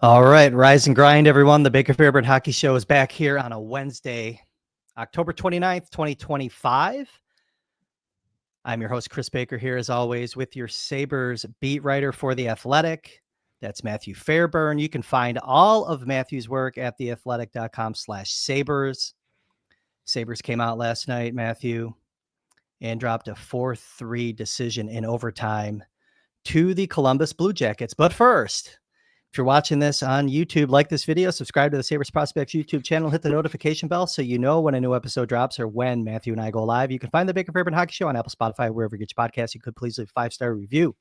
All right, rise and grind, everyone. The Baker Fairburn Hockey Show is back here on a Wednesday, October 29th, 2025. I'm your host, Chris Baker, here as always with your Sabres beat writer for The Athletic. That's Matthew Fairburn. You can find all of Matthew's work at theathletic.com/Sabres. Sabres came out last night, Matthew, and dropped a 4-3 decision in overtime to the Columbus Blue Jackets. But first, if you're watching this on YouTube, like this video, subscribe to the Sabres Prospects YouTube channel, hit the notification bell so you know when a new episode drops or when Matthew and I go live. You can find the Baker Fairburn Hockey Show on Apple, Spotify, wherever you get your podcasts. You could please leave a 5-star review.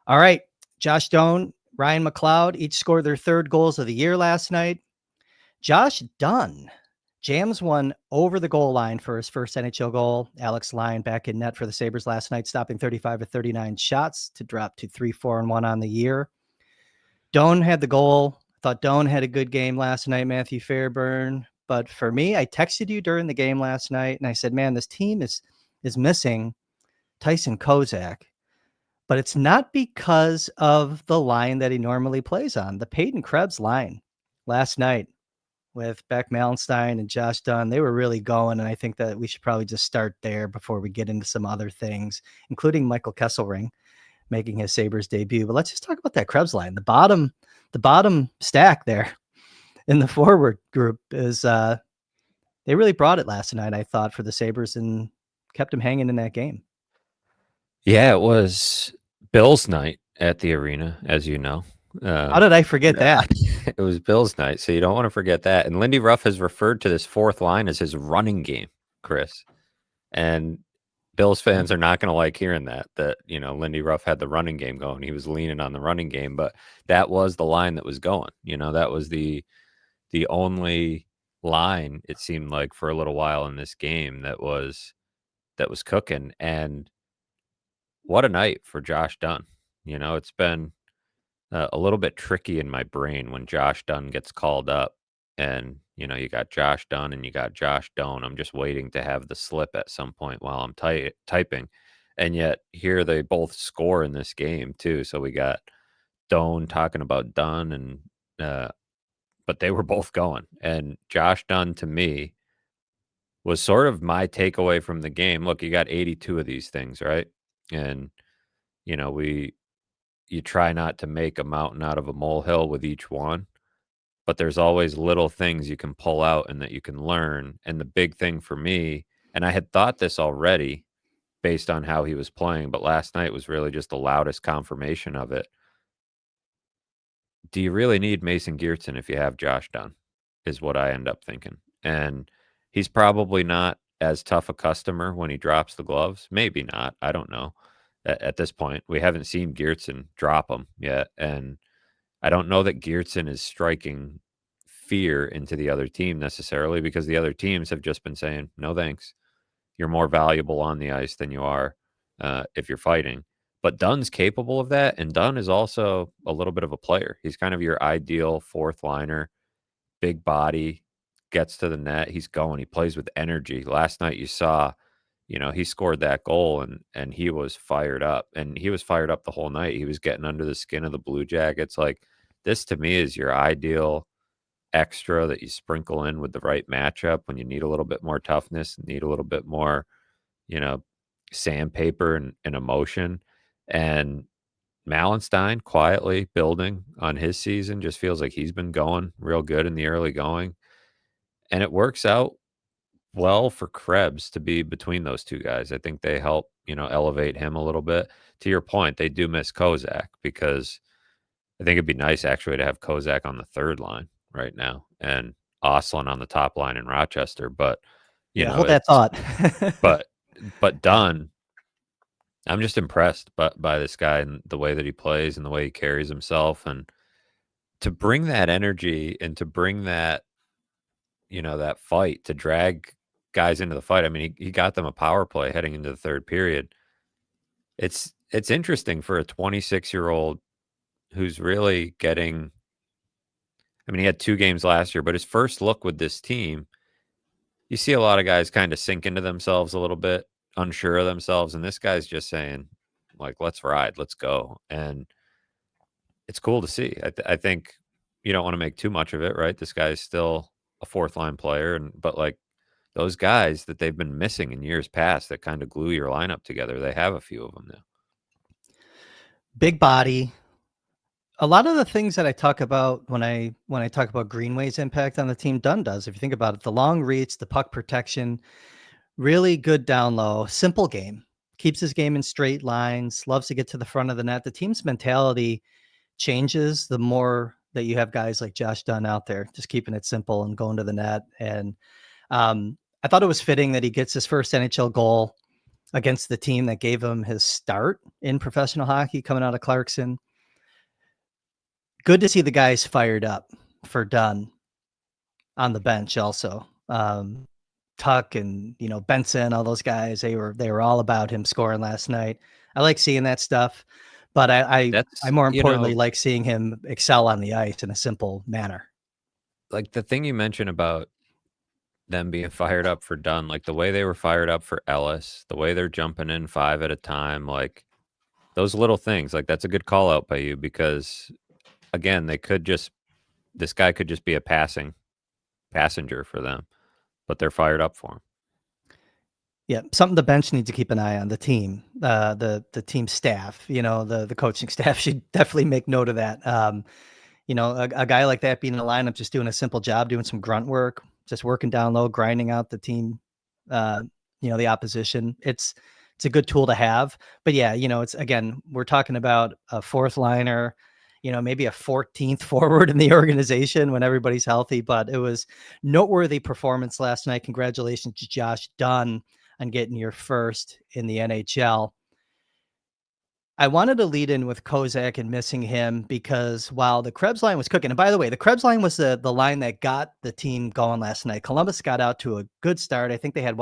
All right, Josh Dunn, Ryan McLeod each scored their third goals of the year last night. Josh Dunn jams one over the goal line for his first NHL goal. Alex Lyon back in net for the Sabres last night, stopping 35 of 39 shots to drop to 3-4-1 on the year. Doan had the goal. I thought Doan had a good game last night, Matthew Fairburn. But for me, I texted you during the game last night, and I said, man, this team is missing Tyson Kozak. But it's not because of the line that he normally plays on. The Peyton Krebs line last night with Beck Malenstein and Josh Dunn, they were really going, and I think that we should probably just start there before we get into some other things, including Michael Kessel Ring making his Sabres debut. But let's just talk about that Krebs line. The bottom stack there in the forward group is they really brought it last night, I thought, for the Sabres and kept them hanging in that game. Yeah, it was Bills night at the arena, as you know. How did I forget that? It was Bills night, so you don't want to forget that. And Lindy Ruff has referred to this fourth line as his running game, Chris. And Bills fans are not going to like hearing that Lindy Ruff had the running game going. He was leaning on the running game, but that was the line that was going. That was the only line, it seemed like, for a little while in this game that was cooking. And what a night for Josh Dunn. It's been a little bit tricky in my brain when Josh Dunn gets called up and, you got Josh Dunn and you got Josh Doan. I'm just waiting to have the slip at some point while I'm typing. And yet here they both score in this game too. So we got Doan talking about Dunn and, but they were both going. And Josh Dunn, to me, was sort of my takeaway from the game. Look, you got 82 of these things, right? And, you try not to make a mountain out of a molehill with each one, but there's always little things you can pull out and that you can learn. And the big thing for me, and I had thought this already based on how he was playing, but last night was really just the loudest confirmation of it. Do you really need Mason Geertsen if you have Josh Dunn, is what I end up thinking. And he's probably not as tough a customer when he drops the gloves. Maybe not. I don't know. At this point, we haven't seen Geertsen drop them yet. And I don't know that Geertsen is striking fear into the other team necessarily, because the other teams have just been saying, no, thanks. You're more valuable on the ice than you are if you're fighting. But Dunn's capable of that, and Dunn is also a little bit of a player. He's kind of your ideal fourth liner, big body, gets to the net. He's going. He plays with energy. Last night you saw, he scored that goal and he was fired up. And he was fired up the whole night. He was getting under the skin of the Blue Jackets. Like, this to me is your ideal extra that you sprinkle in with the right matchup when you need a little bit more toughness, need a little bit more, sandpaper and emotion. And Malenstein quietly building on his season, just feels like he's been going real good in the early going. And it works out well for Krebs to be between those two guys. I think they help, elevate him a little bit. To your point, they do miss Kozak, because I think it'd be nice actually to have Kozak on the third line right now and Oslin on the top line in Rochester. But, Hold that thought. but Dunn, I'm just impressed by this guy and the way that he plays and the way he carries himself. And to bring that energy and to bring that, that fight, to drag guys into the fight. I mean, he got them a power play heading into the third period. It's interesting for a 26-year-old who's really getting, I mean, he had 2 games last year, but his first look with this team, you see a lot of guys kind of sink into themselves a little bit, unsure of themselves. And this guy's just saying, like, let's ride, let's go. And it's cool to see. I think you don't want to make too much of it, right? This guy's still a fourth line player, but like those guys that they've been missing in years past that kind of glue your lineup together, they have a few of them now. Big body. A lot of the things that I talk about when I talk about Greenway's impact on the team, Dunn does. If you think about it, the long reach, the puck protection, really good down low, simple game. Keeps his game in straight lines, loves to get to the front of the net. The team's mentality changes the more that you have guys like Josh Dunn out there, just keeping it simple and going to the net. And I thought it was fitting that he gets his first NHL goal against the team that gave him his start in professional hockey coming out of Clarkson. Good to see the guys fired up for Dunn on the bench also. Tuck and, Benson, all those guys, they were all about him scoring last night. I like seeing that stuff, but I That's, more importantly like seeing him excel on the ice in a simple manner. like the thing you mentioned about them being fired up for Dunn, like the way they were fired up for Ellis, the way they're jumping in 5 at a time, like those little things, like that's a good call out by you because again, this guy could just be a passing passenger for them, but they're fired up for him. Yeah, something the bench needs to keep an eye on. The team, the team staff, the coaching staff should definitely make note of that. A guy like that being in the lineup, just doing a simple job, doing some grunt work, just working down low, grinding out the team, the opposition. It's a good tool to have. But yeah, it's again, we're talking about a fourth liner, maybe a 14th forward in the organization when everybody's healthy. But it was noteworthy performance last night. Congratulations to Josh Dunn on getting your first in the NHL. I wanted to lead in with Kozak and missing him because while the Krebs line was cooking, and by the way, the Krebs line was the line that got the team going last night. Columbus got out to a good start. I think they had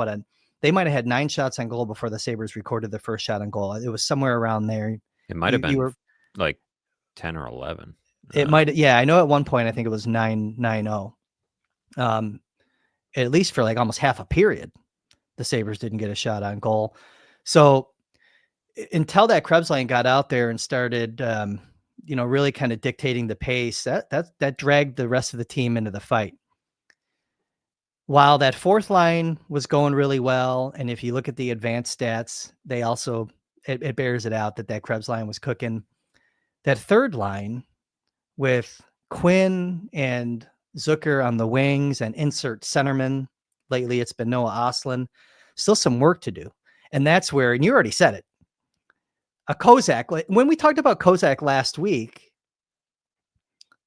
they might have had 9 shots on goal before the Sabres recorded their first shot on goal. It was somewhere around there. It might have You been were like 10 or 11. It might, yeah. I know at one point I think it was 9-0. At least for like almost half a period, the Sabres didn't get a shot on goal. So until that Krebs line got out there and started, really kind of dictating the pace, that dragged the rest of the team into the fight. While that fourth line was going really well, and if you look at the advanced stats, they also it bears it out that Krebs line was cooking. That third line with Quinn and Zucker on the wings and insert centerman. Lately, it's been Noah Ostlund. Still some work to do, and that's where, and you already said it. A Kozak, when we talked about Kozak last week,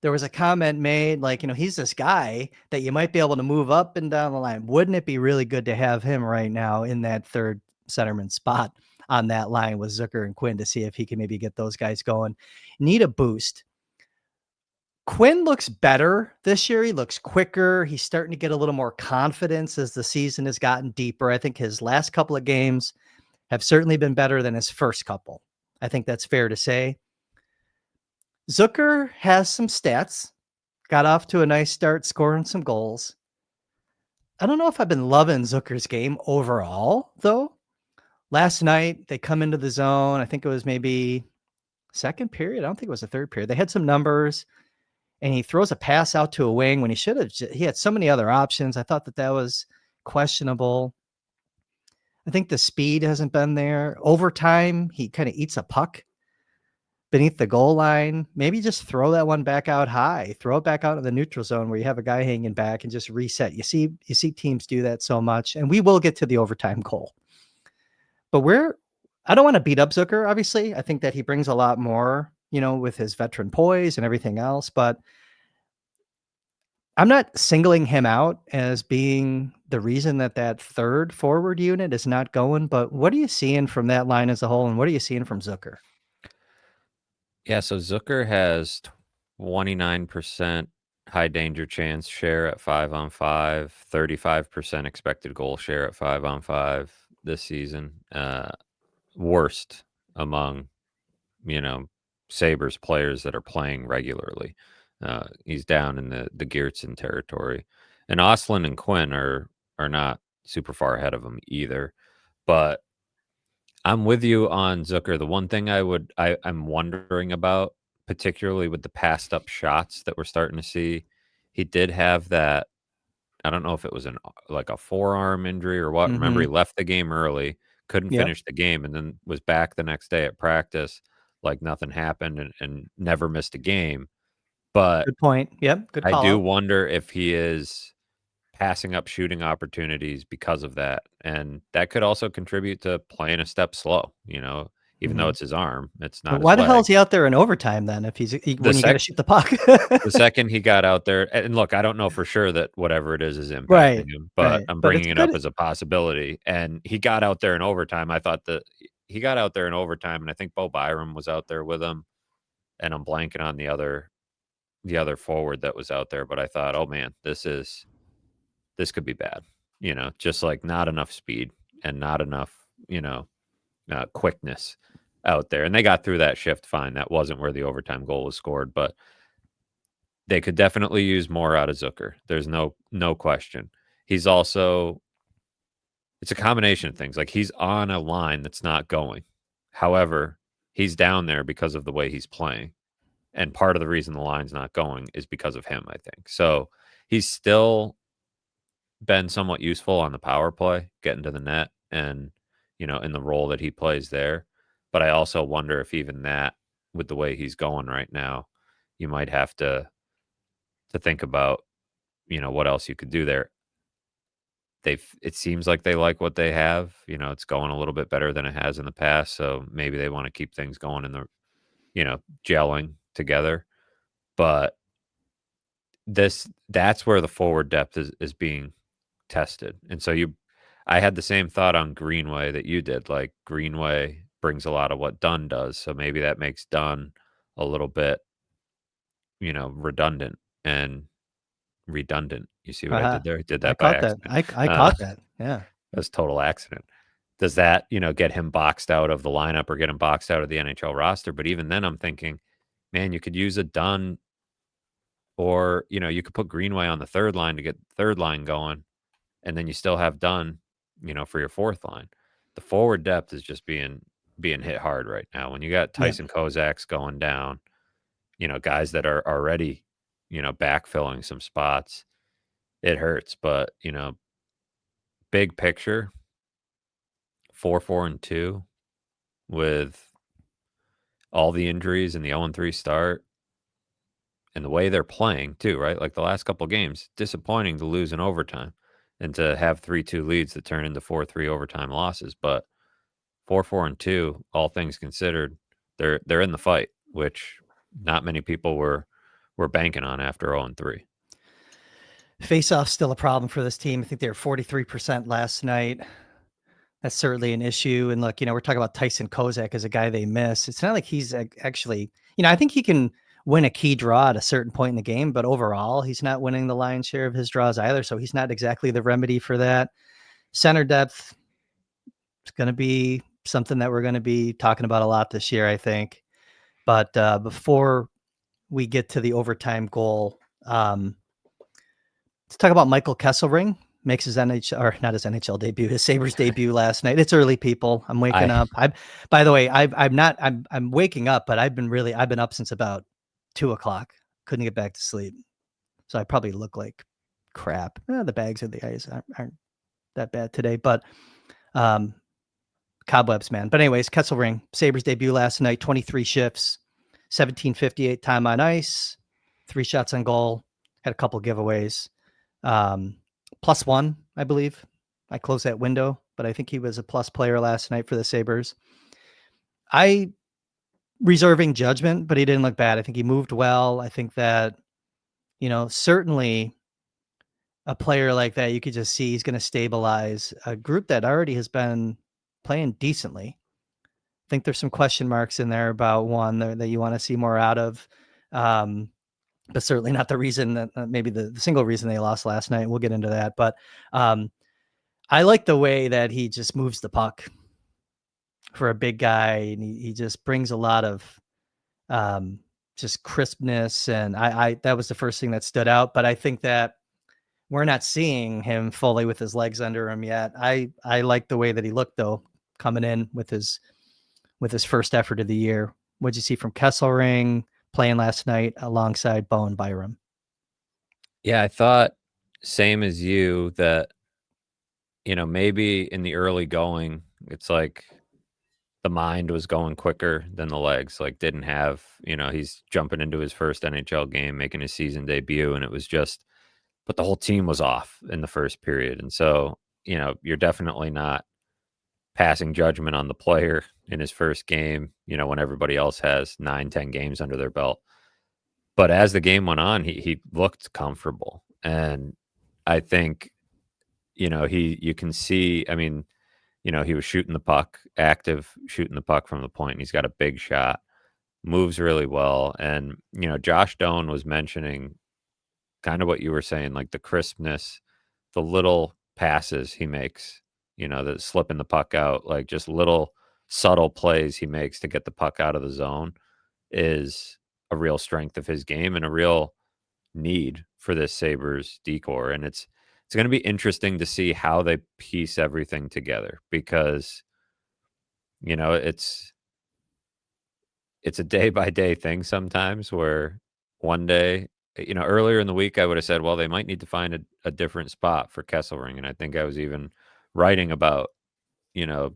there was a comment made like, he's this guy that you might be able to move up and down the line. Wouldn't it be really good to have him right now in that third centerman spot on that line with Zucker and Quinn to see if he can maybe get those guys going? Need a boost. Quinn looks better this year. He looks quicker. He's starting to get a little more confidence as the season has gotten deeper. I think his last couple of games have certainly been better than his first couple. I think that's fair to say. Zucker has some stats, got off to a nice start, scoring some goals. I don't know if I've been loving Zucker's game overall, though. Last night, they come into the zone. I think it was maybe second period. I don't think it was the third period. They had some numbers, and he throws a pass out to a wing when he had so many other options. I thought that was questionable. I think the speed hasn't been there. Overtime, he kind of eats a puck beneath the goal line. Maybe just throw that one back out high, throw it back out in the neutral zone where you have a guy hanging back and just reset. You see teams do that so much, and we will get to the overtime goal. But I don't want to beat up Zucker, obviously. I think that he brings a lot more, with his veteran poise and everything else, but I'm not singling him out as being the reason that third forward unit is not going, but what are you seeing from that line as a whole, and what are you seeing from Zucker? Yeah, so Zucker has 29% high danger chance share at 5-on-5, 35% expected goal share at 5-on-5 this season. Worst among, Sabres players that are playing regularly. He's down in the Geertsen territory. And Ostlund and Quinn are not super far ahead of him either. But I'm with you on Zucker. The one thing I'm wondering about particularly with the passed up shots that we're starting to see. He did have that. I don't know if it was like a forearm injury or what. Remember, he Mhm. left the game early, couldn't Yep. finish the game, and then was back the next day at practice like nothing happened and never missed a game. But Good point. Yep. Good I call do out. wonder if he is passing up shooting opportunities because of that, and that could also contribute to playing a step slow, even though Mhm. it's his arm, it's But not his why the hell leg. is he out there in overtime then if The when you gotta sec shoot the puck? the second he got out there, and look, I don't know for sure that whatever it is impacting Right. him, but Right. I'm But it's bringing it up good. as a possibility, and he got out there in overtime. I thought that he got out there in overtime, and I think Bo Byram was out there with him, and I'm blanking on the other forward that was out there, but I thought, "Oh, man, this could be bad." Just, like, not enough speed and not enough, quickness out there, and they got through that shift fine. That wasn't where the overtime goal was scored, but they could definitely use more out of Zucker. There's no question. He's also it's a combination of things, like, he's on a line that's not going. However, he's down there because of the way he's playing, and part of the reason the line's not going is because of him, I think. So, he's still been somewhat useful on the power play, getting to the net and, in the role that he plays there. But I also wonder if even that, with the way he's going right now, you might have to think about, what else you could do there. It seems like they like what they have. It's going a little bit better than it has in the past. So maybe they want to keep things going in gelling together. But that's where the forward depth is being tested. And so I had the same thought on Greenway that you did. Like, Greenway brings a lot of what Dunn does, so maybe that makes Dunn a little bit, redundant and redundant. You see what I Uh-huh. did there? I did I that by caught that. accident. I Uh, caught that. Yeah. that was total accident. Does that, get him boxed out of the lineup or get him boxed out of the NHL roster? But even then, I'm thinking, man, you could use a Dunn, or, you could put Greenway on the third line to get the third line going, and then you still have Dunn, for your fourth line. The forward depth is just being hit hard right now. When you got Yep. Tyson Kozak's going down, guys that are already, backfilling some spots, it hurts. But, big picture, 4-4-2 with all the injuries and the 0-3 start and the way they're playing too, right? Like the last couple games, disappointing to lose in overtime and to have 3-2 leads that turn into 4-3 overtime losses. But 4-4-2, all things considered, they're in the fight, which not many people were banking on after 0-3. Face-off's still a problem for this team. I think they were 43% last night. That's certainly an issue. And look, we're talking about Tyson Kozak as a guy they miss. It's not like he's actually, I think he can win a key draw at a certain point in the game, but overall, he's not winning the lion's share of his draws either. So he's not exactly the remedy for that. Center depth is going to be something that we're going to be talking about a lot this year, I think. But before we get to the overtime goal, let's talk about Michael Kessel Ring. Makes his NHL, or not his NHL debut, his Sabres debut last night. It's early, people. I'm waking I up. By the way, I'm waking up, but I've been up since about 2 o'clock. Couldn't get back to sleep. So I probably look like crap. The bags of the ice aren't that bad today, but um, cobwebs, man. But anyways, Kessel Ring, Sabres debut last night, 23 shifts, 17:58 time on ice, 3 shots on goal, had a couple giveaways. +1, I believe. I closed that window, but I think he was a plus player last night for the Sabres. I reserving judgment, but he didn't look bad. I think he moved well. I think that, certainly a player like that, you could just see he's going to stabilize a group that already has been playing decently. I think there's some question marks in there about one that you want to see more out of. But certainly not the reason that maybe the single reason they lost last night. We'll get into that. But I like the way that he just moves the puck for a big guy, and he just brings a lot of um, just crispness. And I that was the first thing that stood out. But I think that we're not seeing him fully with his legs under him yet. I like the way that he looked though, coming in with his first effort of the year. What'd you see from Kessel Ring? playing last night alongside Bo and Byram. Yeah, I thought same as you that, maybe in the early going, it's like the mind was going quicker than the legs. Like, didn't have, he's jumping into his first NHL game, making his season debut, and it was just, but the whole team was off in the first period. And so, you're definitely not passing judgment on the player in his first game, when everybody else has 9, 10 games under their belt. But as the game went on, he looked comfortable. And I think, you can see, I mean, he was shooting the puck, active shooting the puck from the point. And he's got a big shot, moves really well. And, Josh Doan was mentioning kind of what you were saying, like the crispness, the little passes he makes, the slipping the puck out, like just little subtle plays he makes to get the puck out of the zone is a real strength of his game and a real need for this Sabres decor. And it's going to be interesting to see how they piece everything together because, you know, it's it's a day by day thing sometimes where one day, earlier in the week, I would have said, well, they might need to find a different spot for Kessel Ring. And I think I was even writing about, you know,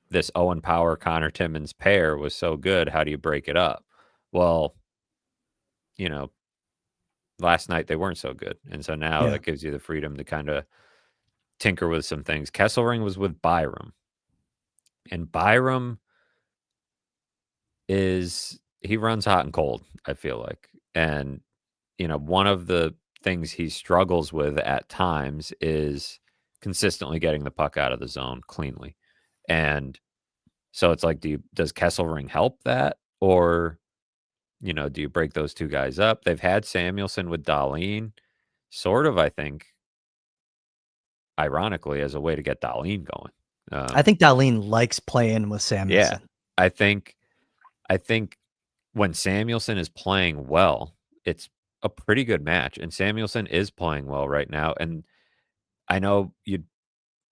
this Owen Power Connor Timmins pair was so good. How do you break it up? Well, you know, last night they weren't so good. And so now Yeah. that gives you the freedom to kind of tinker with some things. Kessel Ring was with Byram, and Byram he runs hot and cold, I feel like. And one of the things he struggles with at times is consistently getting the puck out of the zone cleanly. And so it's like, does Kessel Ring help that? Or, do you break those two guys up? They've had Samuelson with Dahlin, sort of, I think, ironically, as a way to get Dahlin going. I think Darlene likes playing with Yeah. Samuelson. I think when Samuelson is playing well, it's a pretty good match. And Samuelson is playing well right now. And I know you'd,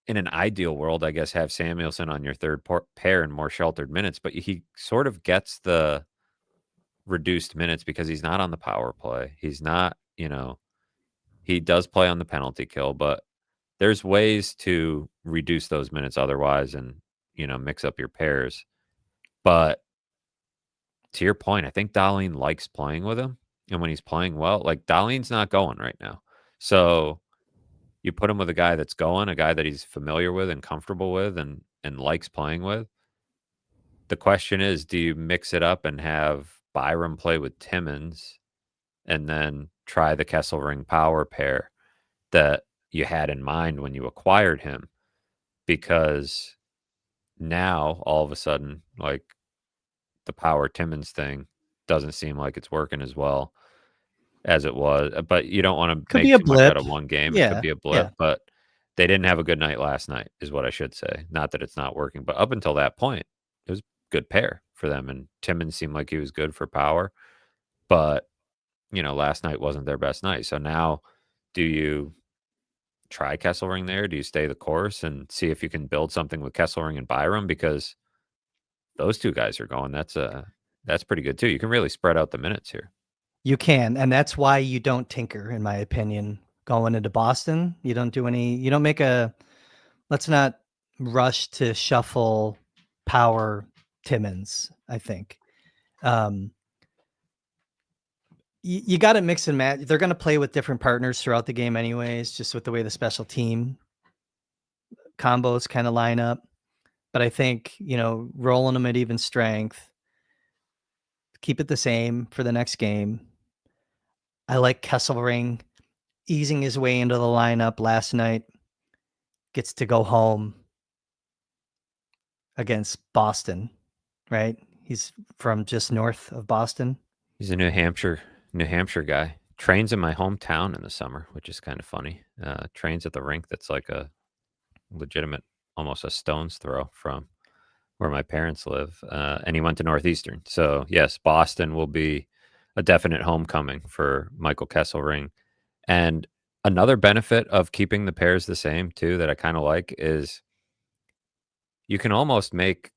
in an ideal world, I guess, have Samuelson on your third pair in more sheltered minutes, but he sort of gets the reduced minutes because he's not on the power play. He's not, he does play on the penalty kill, but there's ways to reduce those minutes otherwise and, mix up your pairs. But to your point, I think Dahlin likes playing with him. And when he's playing well, like Dahlin's not going right now. So you put him with a guy that's going, a guy that he's familiar with and comfortable with and likes playing with. The question is, do you mix it up and have Byram play with Timmins and then try the Kessel Ring power pair that you had in mind when you acquired him? Because now all of a sudden, like the power Timmins thing doesn't seem like it's working as well as it was. But you don't want to Could be make a too much out blip. of one game. It could Yeah. be a blip, Yeah. but they didn't have a good night last night, is what I should say. Not that it's not working, but up until that point, it was a good pair for them. And Timmins seemed like he was good for power, but last night wasn't their best night. So now, do you try Kesselring there? Do you stay the course and see if you can build something with Kesselring and Byram? Because those two guys are going. That's pretty good too. You can really spread out the minutes here. You can, and that's why you don't tinker, in my opinion, going into Boston. You don't make let's not rush to shuffle power Timmins, I think. You got to mix and match. They're going to play with different partners throughout the game anyways, just with the way the special team combos kind of line up. But I think, rolling them at even strength, keep it the same for the next game. I like Kessel Ring easing his way into the lineup last night. Gets to go home against Boston, right? He's from just north of Boston. He's a New Hampshire guy. Trains in my hometown in the summer, which is kind of funny. Trains at the rink that's like a legitimate, almost a stone's throw from where my parents live. And he went to Northeastern. So yes, Boston will be a definite homecoming for Michael Kesselring. And another benefit of keeping the pairs the same too that I kind of like is you can almost make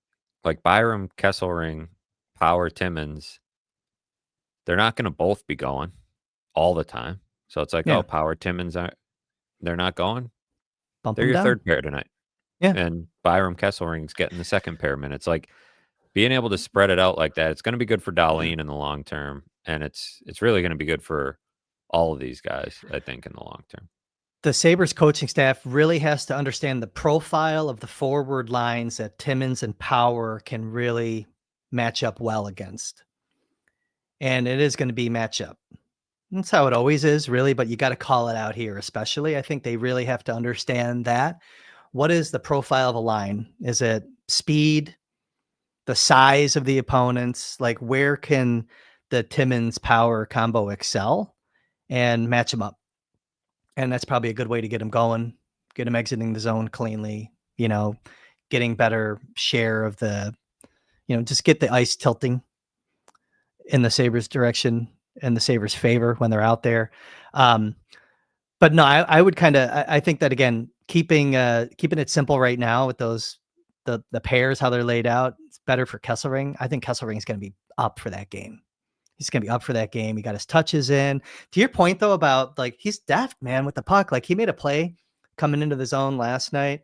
like Byram Kesselring, Power Timmins they're not going to both be going all the time. So it's like, Yeah. oh, Power Timmins aren't they're not going. Bump They're them your down. third pair tonight. Yeah. And Byram Kesselring's getting the second pair minutes. Like being able to spread it out like that, it's going to be good for Darlene in the long term, and it's really going to be good for all of these guys, I think, in the long term. The Sabres coaching staff really has to understand the profile of the forward lines that Timmins and Power can really match up well against. And it is going to be matchup. That's how it always is, really, but you got to call it out here, especially. I think they really have to understand that. What is the profile of a line? Is it speed, the size of the opponents? Like, where can the Timmins Power combo excel and match them up? And that's probably a good way to get them going, get them exiting the zone cleanly, getting better share of just get the ice tilting in the Sabres direction and the Sabres favor when they're out there. Um, but no, I would I think that again, keeping it simple right now with those, the pairs, how they're laid out, it's better for Kessel Ring. I think Kessel Ring is going to be up for that game. He's going to be up for that game. He got his touches in. To your point, though, about like he's deft, man, with the puck. Like he made a play coming into the zone last night,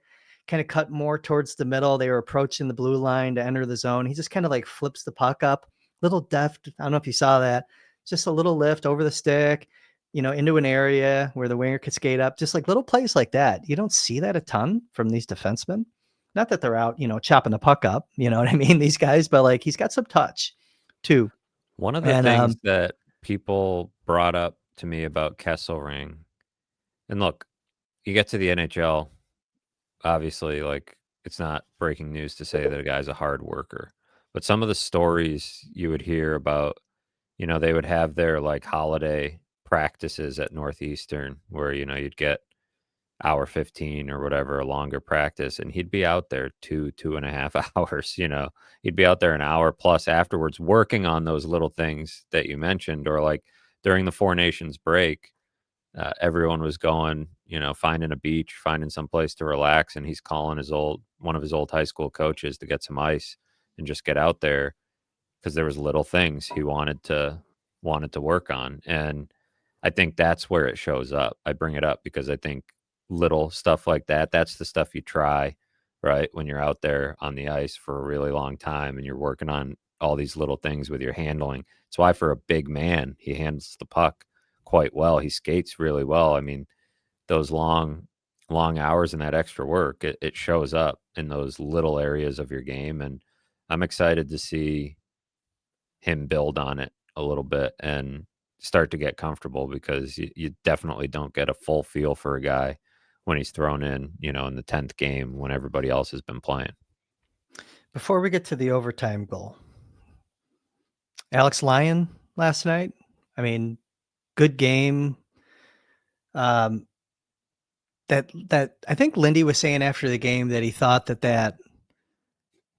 kind of cut more towards the middle. They were approaching the blue line to enter the zone. He just kind of like flips the puck up, little deft. I don't know if you saw that. Just a little lift over the stick, into an area where the winger could skate up. Just like little plays like that. You don't see that a ton from these defensemen. Not that they're out, chopping the puck up. You know what I mean? These guys, but like he's got some touch too. One of the And things that people brought up to me about Kessel Ring, and look, you get to the NHL, obviously, like it's not breaking news to say that a guy's a hard worker. But some of the stories you would hear about, they would have their like holiday practices at Northeastern where, you'd get hour 15 or whatever, a longer practice, and he'd be out there 2.5 hours. He'd be out there an hour plus afterwards working on those little things that you mentioned. Or like during the Four Nations break, everyone was going, finding a beach, finding some place to relax, and he's calling one of his old high school coaches to get some ice and just get out there because there was little things he wanted to work on. And I think that's where it shows up. I bring it up because I think little stuff like that, that's the stuff you try, right? When you're out there on the ice for a really long time and you're working on all these little things with your handling. It's why for a big man, he handles the puck quite well. He skates really well. I mean, those long hours and that extra work, it shows up in those little areas of your game. And I'm excited to see him build on it a little bit and start to get comfortable, because you definitely don't get a full feel for a guy when he's thrown in the 10th game when everybody else has been playing. before we get to the overtime goal, Alex Lyon last night, I mean, good game. Um, that I think Lindy was saying after the game that he thought that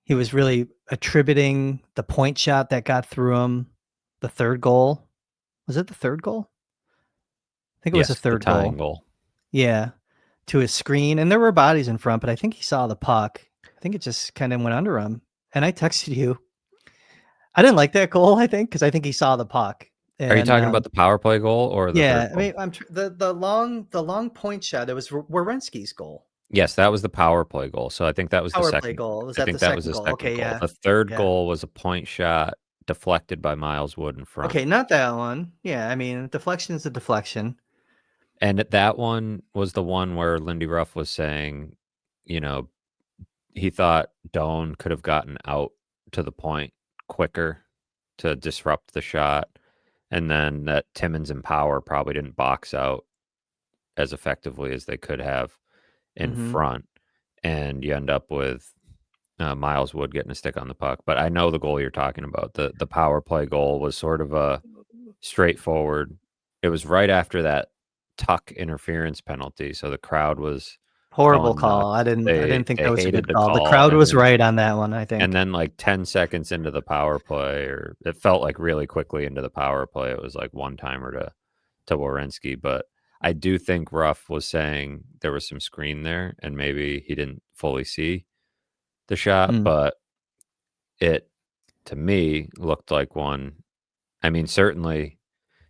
he was really attributing the point shot that got through him, the third goal. Was it the third goal? I think it was the Yes, the third tying goal. goal. Yeah, to his screen, and there were bodies in front, but I think he saw the puck. I think it just kind of went under him. And I texted you. I didn't like that goal, I think, because I think he saw the puck. Are you And talking about the power play goal or the third yeah, I goal? mean, the long point shot. It was Werenski's goal, Yes, that was the power play goal. So I think that was the power play second. goal. Was I that think the that was second the goal? second Okay, goal. yeah, The third yeah. goal was a point shot deflected by Miles Wood in front. Okay, not that one. Yeah, I mean, deflection is a deflection. And that one was the one where Lindy Ruff was saying, you know, he thought Doan could have gotten out to the point quicker to disrupt the shot, and then that Timmins and Power probably didn't box out as effectively as they could have in Mm-hmm. front, and you end up with Miles Wood getting a stick on the puck. But I know the goal you're talking about. The power play goal was sort of a straightforward. It was right after that tuck interference penalty, so the crowd was Horrible going call. nuts. I didn't think They that was a hated good the call. The call, crowd was right on that one, I and think. then like 10 seconds into the power play, or it felt like really quickly into the power play, it was like one timer to Werenski. But I do think Ruff was saying there was some screen there, and maybe he didn't fully see the shot, Mm. but it to me looked like one I mean, certainly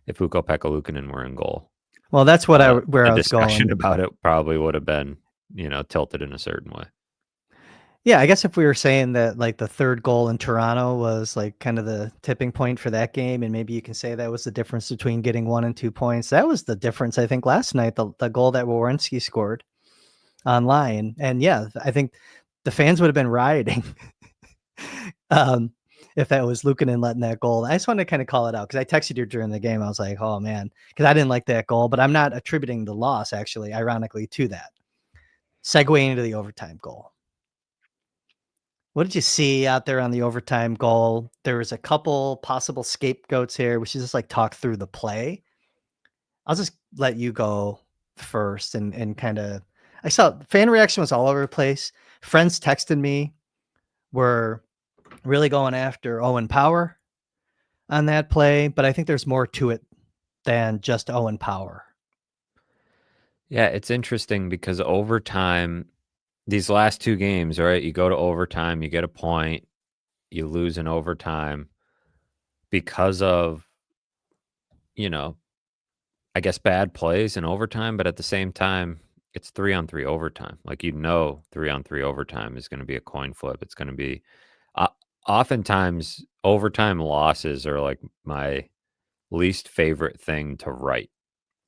if Ukko-Pekka Luukkonen were in goal, Well, that's what where the I was discussion going. about it probably would have been, tilted in a certain way. Yeah, I guess if we were saying that like the third goal in Toronto was like kind of the tipping point for that game, and maybe you can say that was the difference between getting 1 and 2 points. That was the difference, I think, last night, the goal that Werenski scored online. And yeah, I think the fans would have been rioting um, if that was Luukkonen letting that goal. I just wanted to kind of call it out because I texted you during the game. I was like, oh man, because I didn't like that goal, but I'm not attributing the loss, actually, ironically, to that. Segueing into the overtime goal. What did you see out there on the overtime goal? There was a couple possible scapegoats here. We should just like talk through the play. I'll just let you go first and kind of. I saw fan reaction was all over the place. Friends texting me were really going after Owen Power on that play, but I think there's more to it than just Owen Power. Yeah, it's interesting because overtime, these last 2 games, right? You go to overtime, you get a point, you lose in overtime because of, you know, I guess bad plays in overtime, but at the same time, it's 3-on-3 overtime. Like, 3-on-3 overtime is gonna be a coin flip. It's gonna be o oftentimes, overtime losses are, like, my least favorite thing to write.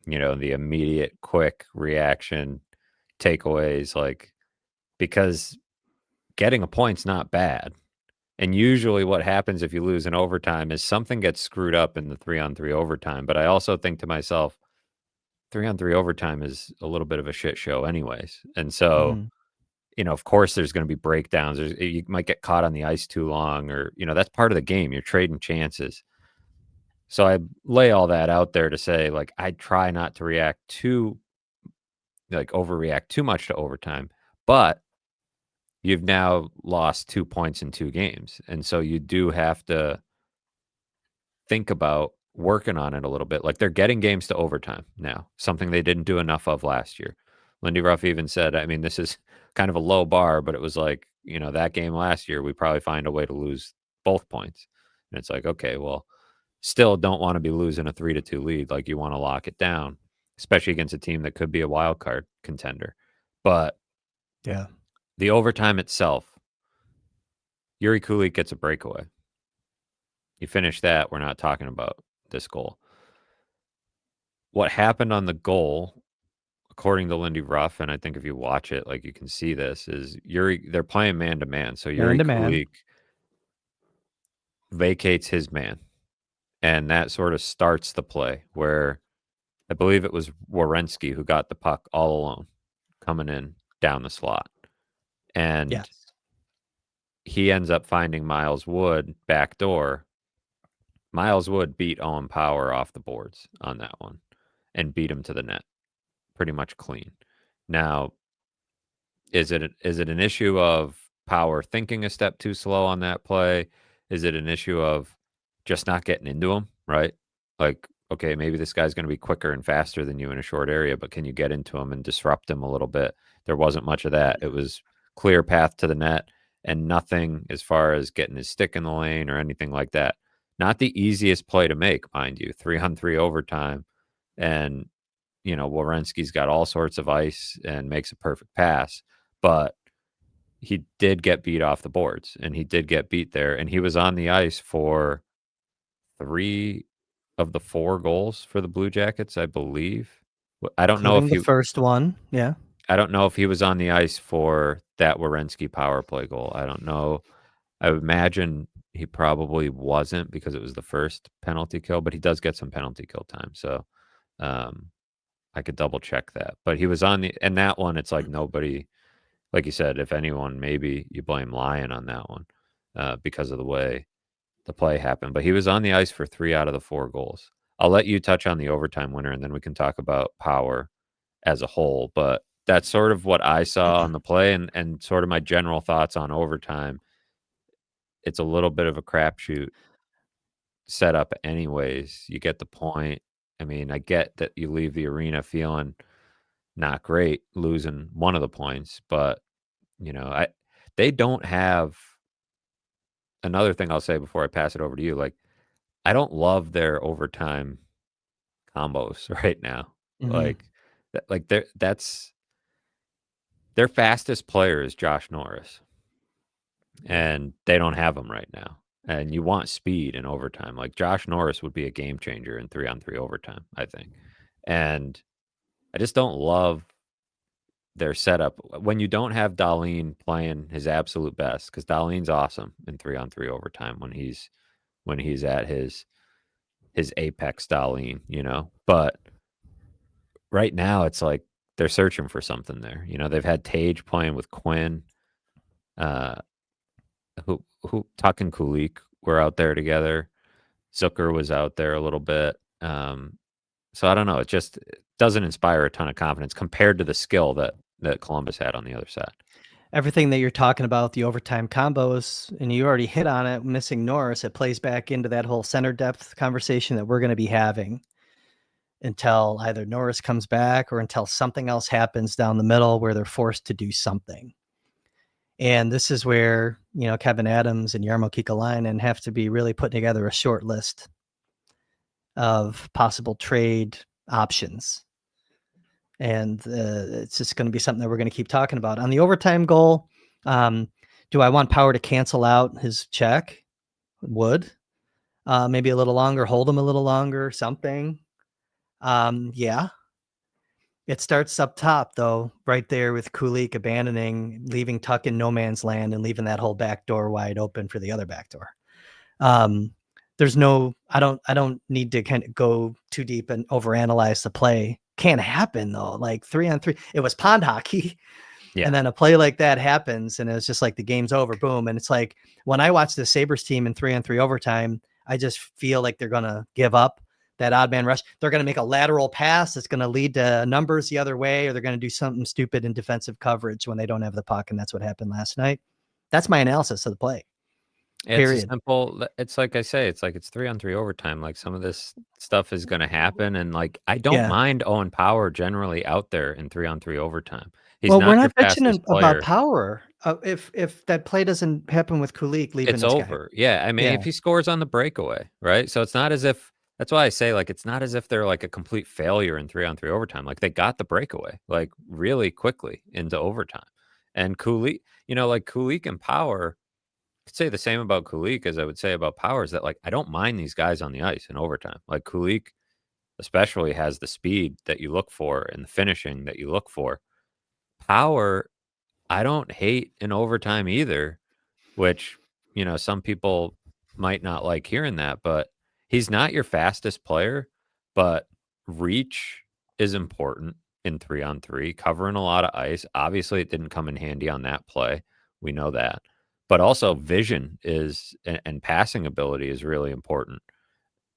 The immediate quick reaction, takeaways, like, because getting a point's not bad. And usually what happens if you lose in overtime is something gets screwed up in the 3-on-3 overtime. But I also think to myself, 3-on-3 overtime is a little bit of a shit show anyways. And so, Mhm. of course there's going to be breakdowns. You might get caught on the ice too long or, that's part of the game. You're trading chances. So I lay all that out there to say, like, I try not to overreact too much to overtime, but you've now lost 2 points in 2 games. And so you do have to think about working on it a little bit. Like, they're getting games to overtime now, something they didn't do enough of last year. Lindy Ruff even said, I mean, this is kind of a low bar, but it was like, that game last year, we probably find a way to lose both points. And it's like, okay, well, still don't want to be losing a 3-2 lead. Like, you want to lock it down, especially against a team that could be a wild card contender. But Yeah. the overtime itself, Yuri Kulik gets a breakaway. You finish that, we're not talking about this goal. What happened on the goal, according to Lindy Ruff, and I think if you watch it, like, you can see this, is they're playing man to man. So Man Yuri to man. Kulik vacates his man, and that sort of starts the play where I believe it was Werenski who got the puck all alone coming in down the slot. And Yes. he ends up finding Miles Wood backdoor. Miles Wood beat Owen Power off the boards on that one and beat him to the net pretty much clean. Now, is it an issue of Power thinking a step too slow on that play? Is it an issue of just not getting into him, right? Like, okay, maybe this guy's going to be quicker and faster than you in a short area, but can you get into him and disrupt him a little bit? There wasn't much of that. It was clear path to the net and nothing as far as getting his stick in the lane or anything like that. Not the easiest play to make, mind you. 3-on-3 overtime. And, Werenski's got all sorts of ice and makes a perfect pass. But he did get beat off the boards, and he did get beat there, and he was on the ice for 3 of the 4 goals for the Blue Jackets, I believe. I don't know if Including the he first one. Yeah. I don't know if he was on the ice for that Werenski power play goal. I don't know. I would imagine he probably wasn't because it was the first penalty kill, but he does get some penalty kill time, so, um, I could double check that. But he was on and that one, it's like nobody. Like you said, if anyone, maybe you blame Lyon on that one because of the way the play happened. But he was on the ice for 3 out of the 4 goals. I'll let you touch on the overtime winner, and then we can talk about Power as a whole. But that's sort of what I saw on the play and sort of my general thoughts on overtime. It's a little bit of a crapshoot setup anyways. You get the point. I mean, I get that you leave the arena feeling not great losing one of the points, but I they don't have another thing I'll say before I pass it over to you, like, I don't love their overtime combos right now. Mhm. Like, that's their fastest player is Josh Norris, and they don't have him right now. And you want speed in overtime. Like Josh Norris would be a game changer in 3-on-3 overtime, I think. And I just don't love their setup when you don't have Dahlin playing his absolute best, because Dahlin's awesome in 3-on-3 overtime when he's at his apex Dahlin, But right now it's like they're searching for something there. They've had Tage playing with Quinn, uh, who Tuck and Kulik were out there together. Zucker was out there a little bit. So I don't know. It doesn't inspire a ton of confidence compared to the skill that Columbus had on the other side. Everything that you're talking about, the overtime combos, and you already hit on it, missing Norris, it plays back into that whole center depth conversation that we're gonna be having until either Norris comes back or until something else happens down the middle where they're forced to do something. And this is where, Kevin Adams and Jarmo Kekalainen have to be really putting together a short list of possible trade options. And it's just going to be something that we're going to keep talking about. On the overtime goal, do I want Power to cancel out his check? Would. Maybe a little longer, hold him a little longer, something. Yeah. It starts up top, though, right there with Kulik leaving Tuck in no man's land and leaving that whole back door wide open for the other back door. There's no, I don't need to kind of go too deep and overanalyze the play. Can't happen though. Like 3-on-3, it was pond hockey. Yeah. And then a play like that happens and it's just like the game's over, boom. And it's like when I watch the Sabres team in 3-on-3 overtime, I just feel like they're going to give up that odd man rush. They're going to make a lateral pass that's going to lead to numbers the other way, or they're going to do something stupid in defensive coverage when they don't have the puck. And that's what happened last night. That's my analysis of the play. It's a Period. simple it's like I say, it's like it's 3-on-3 overtime, like, some of this stuff is gonna happen, and, like, I don't Yeah. mind Owen Power generally out there in 3-on-3 overtime. He's Well, we're not your not fastest bitching about player. Power. If that play doesn't happen with Kulik leaving It's this guy. over. Yeah, I mean, Yeah. if he scores on the breakaway, right? So it's not as if that's why I say, like, it's not as if they're, like, a complete failure in 3-on-3 overtime, like, they got the breakaway, like, really quickly into overtime, and Kulik like, Kulik and Power could say the same about Kulik as I would say about Powers that, like, I don't mind these guys on the ice in overtime. Like, Kulik especially has the speed that you look for and the finishing that you look for. Power, I don't hate in overtime either, which, some people might not like hearing that, but he's not your fastest player, but reach is important in 3-on-3, covering a lot of ice. Obviously, it didn't come in handy on that play. We know that. But also vision and passing ability is really important.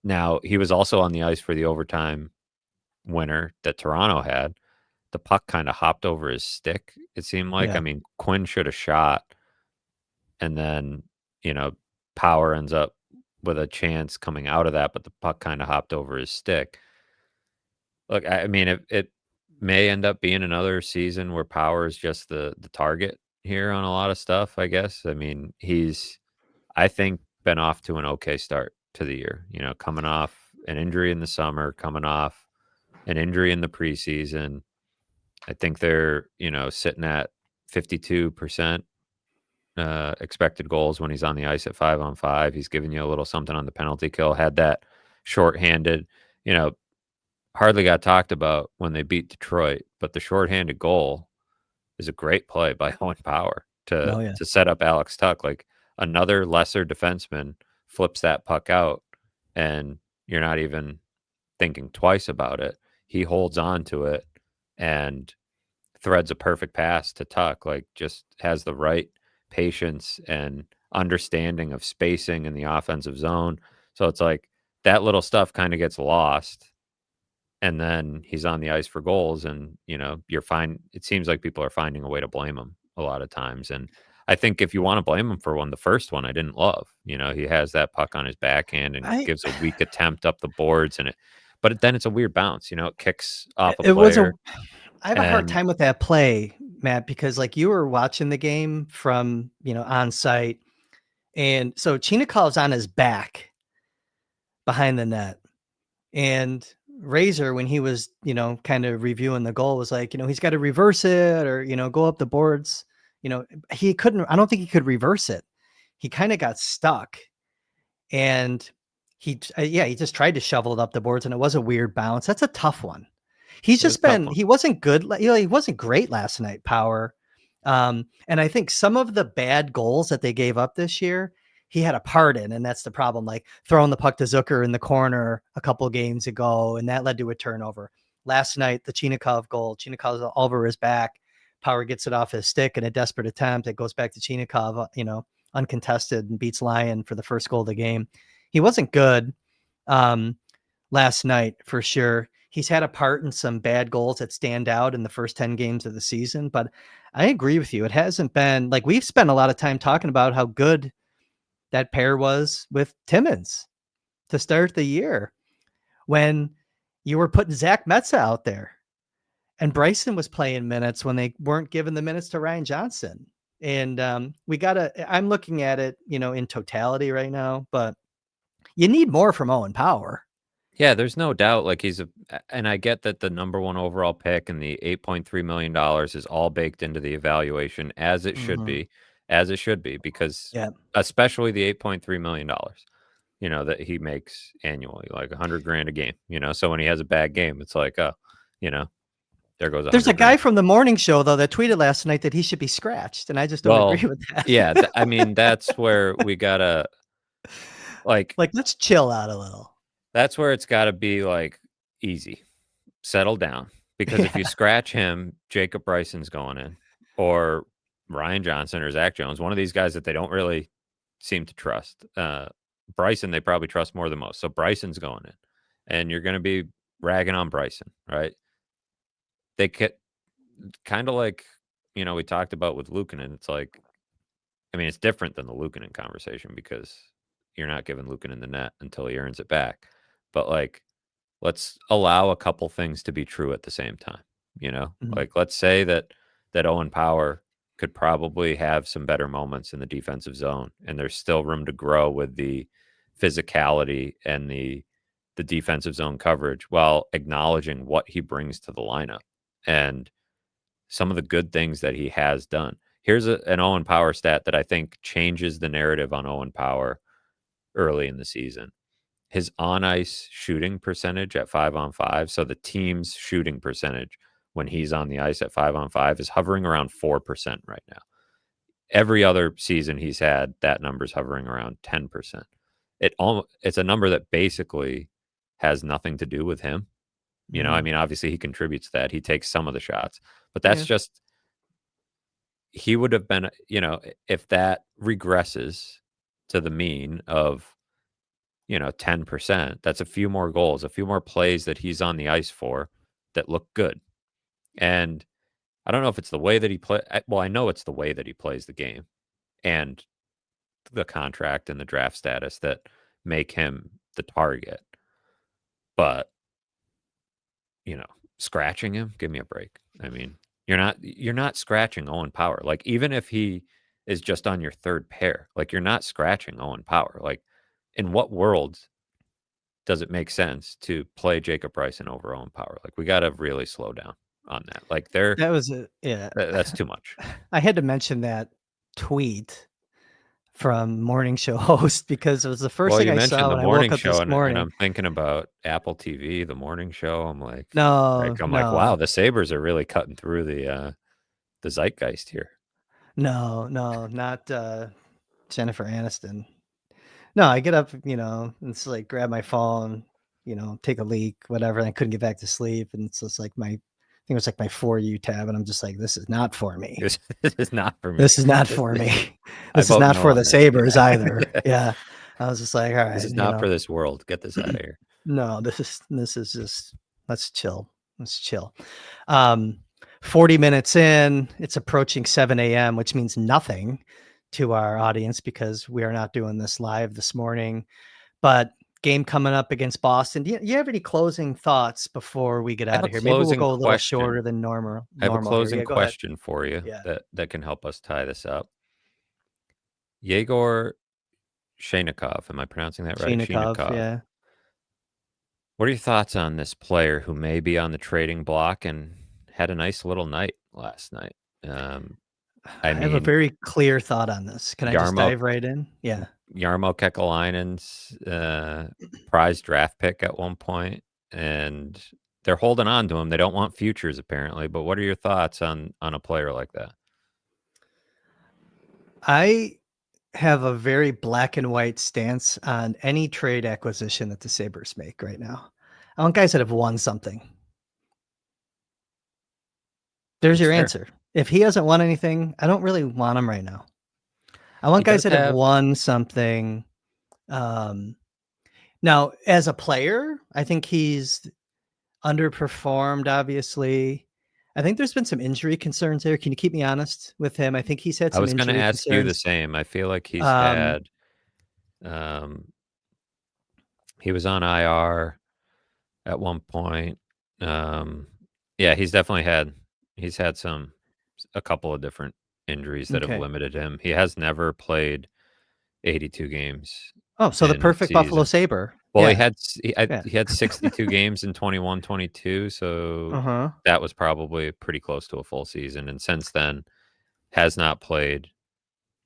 Now, he was also on the ice for the overtime winner that Toronto had. The puck kind of hopped over his stick, it seemed like. I Yeah. mean, Quinn should have shot, and then, you know, Power ends up with a chance coming out of that, but the puck kind of hopped over his stick. Look, I mean, it may end up being another season where Power is just the target here on a lot of stuff, I guess. I mean, he's, I think, been off to an okay start to the year, coming off an injury in the summer, coming off an injury in the preseason. I think they're, sitting at 52% expected goals when he's on the ice at 5-on-5. He's giving you a little something on the penalty kill. Had that shorthanded, you know, hardly got talked about when they beat Detroit, but the shorthanded goal is a great play by Owen Power Oh yeah. to set up Alex Tuck. Like, another lesser defenseman flips that puck out, and you're not even thinking twice about it. He holds on to it and threads a perfect pass to Tuck, like, just has the right patience and understanding of spacing in the offensive zone. So it's like that little stuff kind of gets lost, and then he's on the ice for goals, and you're fine. It seems like people are finding a way to blame him a lot of times, and I think if you want to blame him for one, the first one I didn't love. He has that puck on his backhand and I gives a weak attempt up the boards, but then it's a weird bounce. It kicks off a it was a player, I have a hard and time with that play, Matt, because like you were watching the game from, on site. And so Chinakov's on his back, behind the net. And Razor, when he was, kind of reviewing the goal, was like, he's got to reverse it or, go up the boards. He couldn't, I don't think he could reverse it. He kind of got stuck and he just tried to shovel it up the boards and it was a weird bounce. That's a tough one. He's It was just a tough been, one. he wasn't good. He wasn't great last night, Power. And I think some of the bad goals that they gave up this year, he had a part in, and that's the problem. Like throwing the puck to Zucker in the corner a couple games ago, and that led to a turnover. Last night, the Chinikov goal, Chinikov over his back. Power gets it off his stick in a desperate attempt. It goes back to Chinikov, uncontested and beats Lyon for the first goal of the game. He wasn't good last night for sure. He's had a part in some bad goals that stand out in the first 10 games of the season, but I agree with you. It hasn't been like we've spent a lot of time talking about how good that pair was with Timmins to start the year when you were putting Zach Metza out there and Bryson was playing minutes when they weren't giving the minutes to Ryan Johnson. And I'm looking at it, in totality right now, but you need more from Owen Power. Yeah, there's no doubt. Like and I get that the number one overall pick and the $8.3 million is all baked into the evaluation as it should be, because Yeah. especially the $8.3 million, that he makes annually, like 100 grand a game, so when he has a bad game, it's like, oh, there goes There's a 100 guy grand. from the morning show though that tweeted last night that he should be scratched, and I just don't agree Well, with that. yeah, I mean, that's where we gotta like let's chill out a little. that's where it's gotta be like easy. Settle down, because if you Yeah. scratch him, Jacob Bryson's going in, or Ryan Johnson or Zach Jones, one of these guys that they don't really seem to trust. Bryson, they probably trust more than most. So Bryson's going in, and you're going to be ragging on Bryson, right? They get kind of like, we talked about with Luukkonen. It's like, I mean, it's different than the Luukkonen conversation because you're not giving Luukkonen the net until he earns it back. But like, let's allow a couple things to be true at the same time. Mhm. Like let's say that Owen Power could probably have some better moments in the defensive zone, and there's still room to grow with the physicality and the defensive zone coverage, while acknowledging what he brings to the lineup and some of the good things that he has done. Here's an Owen Power stat that I think changes the narrative on Owen Power early in the season. His on-ice shooting percentage at 5-on-5, so the team's shooting percentage when he's on the ice at 5-on-5 is hovering around 4% right now. Every other season he's had, that number's hovering around 10%. It's a number that basically has nothing to do with him. I mean, obviously he contributes to that. He takes some of the shots, but that's Yeah. just he would have been, if that regresses to the mean of 10%, that's a few more goals, a few more plays that he's on the ice for that look good. And I don't know if it's the way that he play. Well, I know it's the way that he plays the game and the contract and the draft status that make him the target. But, scratching him, give me a break. I mean, you're not scratching Owen Power. Like, even if he is just on your third pair, like, you're not scratching Owen Power. Like, in what world does it make sense to play Jacob Bryson over Owen Power? Like, we got to really slow down on that. Like, That was yeah. that's too much. I had to mention that tweet from morning show host because it was the first Well, thing you I mentioned saw the when I woke morning up show, this and morning. I'm thinking about Apple TV, the morning show. I'm like, No, wow, no, the Sabres are really cutting through the zeitgeist here. no, no, not Jennifer Aniston. No, I get up, and it's like grab my phone, take a leak, whatever. And I couldn't get back to sleep. And it's just like I think it was like my For You tab. And I'm just like, this is not for me. This is not for me. This is not for me. I This is vote not no for on the this. Sabres Yeah. either. Yeah. I was just like, all This right, is not for this world. Get this out of here. no, this is just let's chill. Let's chill. Um, 40 minutes in, it's approaching 7 a.m., which means nothing to our audience because we are not doing this live this morning. But game coming up against Boston. Do you have any closing thoughts before we get I have out a of here? Maybe we'll closing go a little question. shorter than normal I have a normal here. closing Yeah, go ahead. question for you Yeah. that can help us tie this up. Yegor Shainikov, am I pronouncing that right? Chinikov, Shainikov yeah. What are your thoughts on this player who may be on the trading block and had a nice little night last night? I I have a mean, very clear thought on this. Can I just Yarmo dive right in? Yeah. Yarmo Kekalainen's prize draft pick at one point, and they're holding on to him. They don't want futures apparently. But what are your thoughts on a player like that? I have a very black and white stance on any trade acquisition that the Sabres make right now. I want guys that have won something. There's That's your fair. answer. If he hasn't won anything, I don't really want him right now. I He want guys does that have have won something. Um, Now, as a player, I think he's underperformed, obviously. I think there's been some injury concerns there. Can you keep me honest with him? I think he's had I some was gonna injury ask you the concerns. same. I feel like he's Um, had he was on IR at one point. Um, yeah, he's had a couple of different injuries that have okay. limited him. He has never played 82 games Oh, so the in a perfect Buffalo season. Sabre. Well, Yeah, yeah. he had 62 games in 21-22, so Uh-huh. that was probably pretty close to a full season, and since then has not played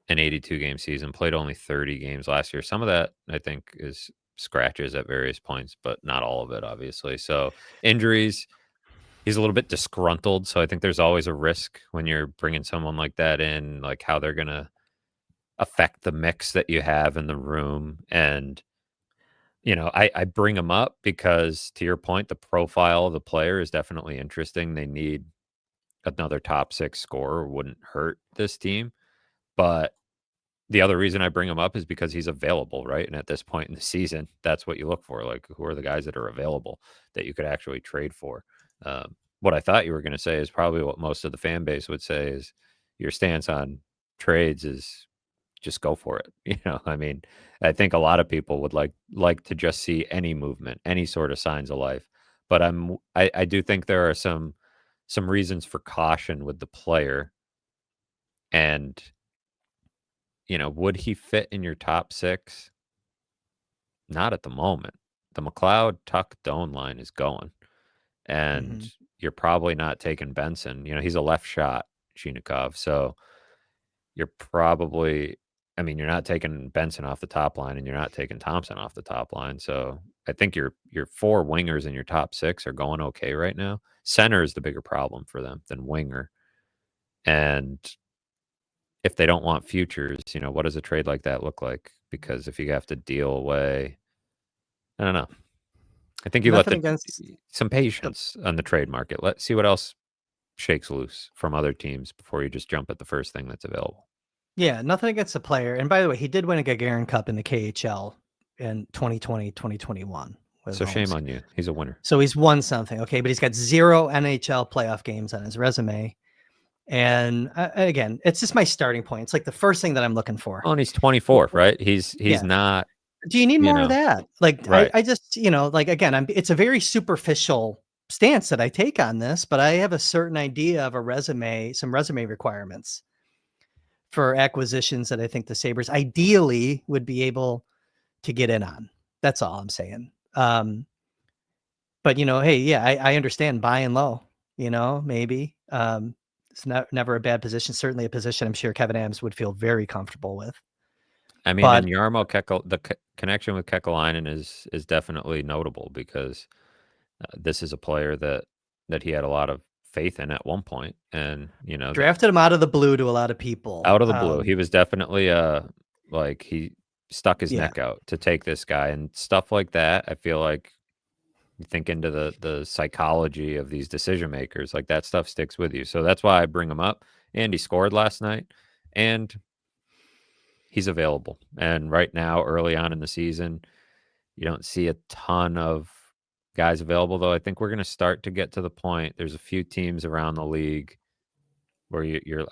an 82 game season, played only 30 games last year. Some of that I think is scratches at various points, but not all of it, obviously. So injuries, he's a little bit disgruntled. So I think there's always a risk when you're bringing someone like that in, like how they're going to affect the mix that you have in the room. And, I bring him up because to your point, the profile of the player is definitely interesting. They need another top six scorer, wouldn't hurt this team. But the other reason I bring him up is because he's available, right? And at this point in the season, that's what you look for. Like, who are the guys that are available that you could actually trade for? What I thought you were going to say is probably what most of the fan base would say is your stance on trades is just go for it. I mean, I think a lot of people would like to just see any movement, any sort of signs of life. But I do think there are some reasons for caution with the player and would he fit in your top six? Not at the moment. The McLeod Tuck Doan line is going, and Mhm. you're probably not taking Benson. He's a left shot, Chinikov. So you're probably, I mean, you're not taking Benson off the top line, and you're not taking Thompson off the top line. So I think your four wingers in your top six are going okay right now. Center is the bigger problem for them than winger, and if they don't want futures, what does a trade like that look like? Because if you have to deal away, I don't know. I think you let Nothing against some the patience on the trade market. Let's see what else shakes loose from other teams before you just jump at the first thing that's available. yeah, nothing against the player. And by the way, he did win a Gagarin Cup in the KHL in 2020, 2021 with So shame Omsk. on you. He's a winner. So he's won something, okay, but he's got 0 NHL playoff games on his resume. And again, it's just my starting point. It's like the first thing that I'm looking for. Oh, and he's 24, right? He's Yeah. not, Do you need you more of know, that? Like, right. I just, like, again, it's a very superficial stance that I take on this, but I have a certain idea of a resume, some resume requirements for acquisitions that I think the Sabres ideally would be able to get in on. That's all I'm saying. But hey, yeah, I understand buying low, maybe. It's never a bad position. Certainly a position I'm sure Kevin Adams would feel very comfortable with. I mean, and But Jarmo Kekel, the connection with Kekalainen is definitely notable because this is a player that he had a lot of faith in at one point, and that drafted him out of the blue to a lot of people. out of the blue, he was definitely like he stuck his Yeah. neck out to take this guy and stuff like that. I feel like you think into the psychology of these decision makers, like that stuff sticks with you. So that's why I bring him up. And he scored last night, and he's available. And right now, early on in the season, you don't see a ton of guys available, though I think we're going to start to get to the point. There's a few teams around the league where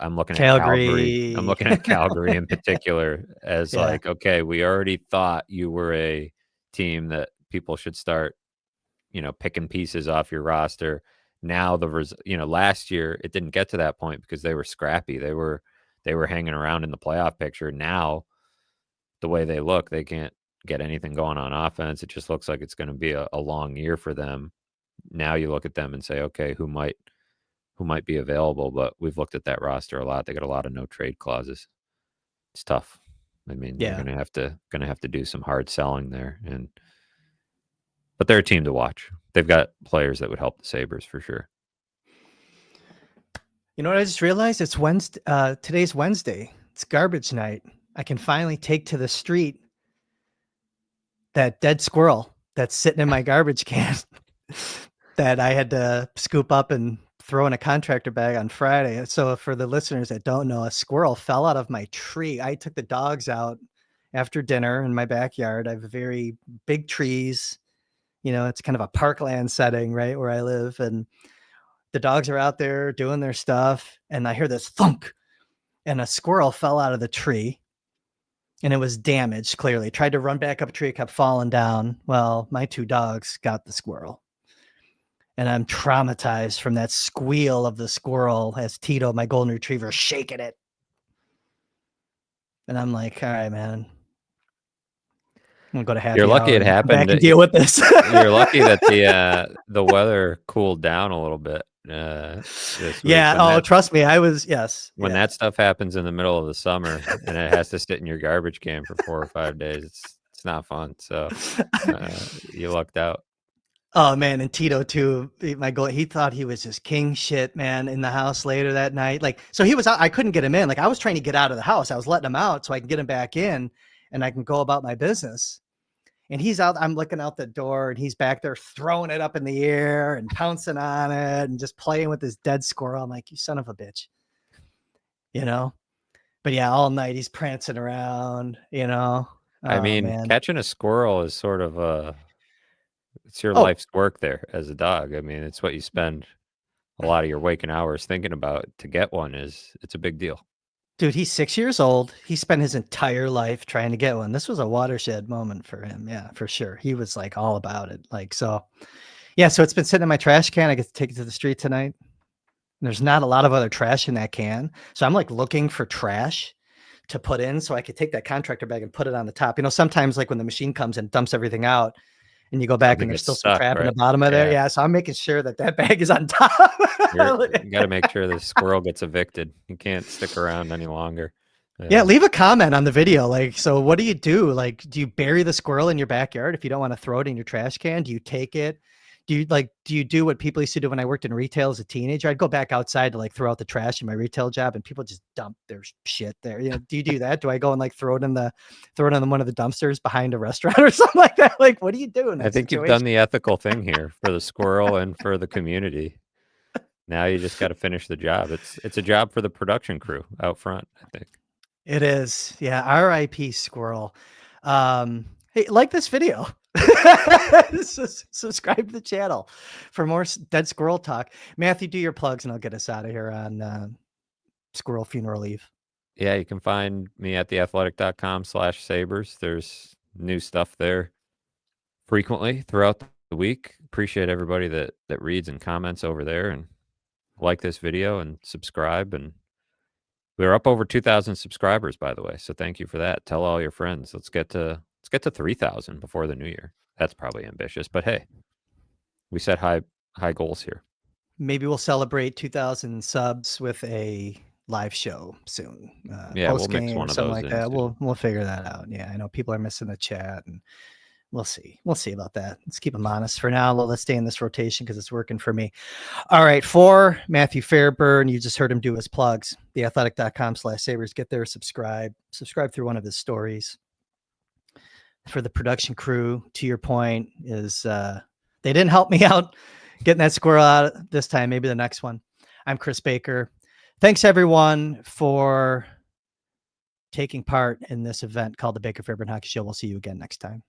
I'm looking at Calgary. I'm Calgary. looking at Calgary in particular as Yeah. like, okay, we already thought you were a team that people should start, picking pieces off your roster. Now last year it didn't get to that point because they were scrappy. They were hanging around in the playoff picture. Now the way they look, they can't get anything going on offense. It just looks like it's going to be a long year for them. Now you look at them and say, okay, who might be available? But we've looked at that roster a lot. They got a lot of no trade clauses. It's tough. I mean, you're Yeah. gonna have to do some hard selling there, but they're a team to watch. They've got players that would help the Sabres for sure. You know what I just realized? It's Wednesday. Today's Wednesday. It's garbage night. I can finally take to the street that dead squirrel that's sitting in my garbage can that I had to scoop up and throw in a contractor bag on Friday. So for the listeners that don't know, a squirrel fell out of my tree. I took the dogs out after dinner in my backyard. I have very big trees. You know, it's kind of a parkland setting, right, where I live. And the dogs are out there doing their stuff. And I hear this thunk, and a squirrel fell out of the tree. And it was damaged, clearly. Tried to run back up a tree, kept falling down. Well, my two dogs got the squirrel. And I'm traumatized from that squeal of the squirrel as Tito, my golden retriever, shaking it. And I'm like, all right, man. I'm gonna go to happy You're lucky hour it and come happened. back and deal with this. You're lucky that the weather cooled down a little bit this week. Yeah. Oh, trust me, I was. Yes. When that stuff happens in the middle of the summer and it has to sit in your garbage can for 4 or 5 days, it's not fun. So you lucked out. Oh man, and Tito too. He thought he was just king shit, man, in the house later that night. Like, so he was out. I couldn't get him in. Like, I was trying to get out of the house. I was letting him out so I can get him back in, and I can go about my business. And he's out. I'm looking out the door, and he's back there throwing it up in the air and pouncing on it and just playing with this dead squirrel. I'm like, you son of a bitch, you know. But yeah, all night he's prancing around, you know. I mean, man. catching a squirrel is sort of it's your life's work there as a dog. I mean, it's what you spend a lot of your waking hours thinking about. To get one it's a big deal. Dude, he's 6 years old. He spent his entire life trying to get one. This was a watershed moment for him. Yeah, for sure. He was like all about it. Like, so yeah, so it's been sitting in my trash can. I get to take it to the street tonight. There's not a lot of other trash in that can. So I'm like looking for trash to put in so I could take that contractor bag and put it on the top. You know, sometimes like when the machine comes and dumps everything out and you go back and there's still some crap in the bottom of there. Yeah. So I'm making sure that bag is on top. You got to make sure the squirrel gets evicted. You can't stick around any longer. Yeah, leave a comment on the video. Like, so what do you do? Like, do you bury the squirrel in your backyard if you don't want to throw it in your trash can? Do you take it? Do you do what people used to do when I worked in retail as a teenager? I'd go back outside to like throw out the trash in my retail job, and people just dump their shit there. You know, do you do that? Do I go and like throw it in one of the dumpsters behind a restaurant or something like that? Like, what do you do in that I think situation? you've done the ethical thing here for the squirrel and for the community. Now you just got to finish the job. It's a job for the production crew out front, I think. It is. Yeah. R.I.P. squirrel. Hey, like this video. Subscribe to the channel for more dead squirrel talk. Matthew, do your plugs and I'll get us out of here on Squirrel Funeral Eve. Yeah, you can find me at theathletic.com/sabres. There's new stuff there frequently throughout the week. Appreciate everybody that reads and comments over there, and like this video and subscribe. And we're up over 2,000 subscribers, by the way. So thank you for that. Tell all your friends. Let's get to 3,000 before the new year. That's probably ambitious, but hey, we set high goals here. Maybe we'll celebrate 2,000 subs with a live show soon. Yeah, we'll post-game mix one or of something those like in, that. too. We'll figure that out. Yeah, I know people are missing the chat, and we'll see. We'll see about that. Let's keep them honest for now. Let's stay in this rotation because it's working for me. All right. For Matthew Fairburn, you just heard him do his plugs. Theathletic.com/sabres. Get there, subscribe through one of his stories. For the production crew, to your point, is they didn't help me out getting that squirrel out this time. Maybe the next one. I'm Chris Baker. Thanks everyone for taking part in this event called the Baker Fairburn Hockey Show. We'll see you again next time.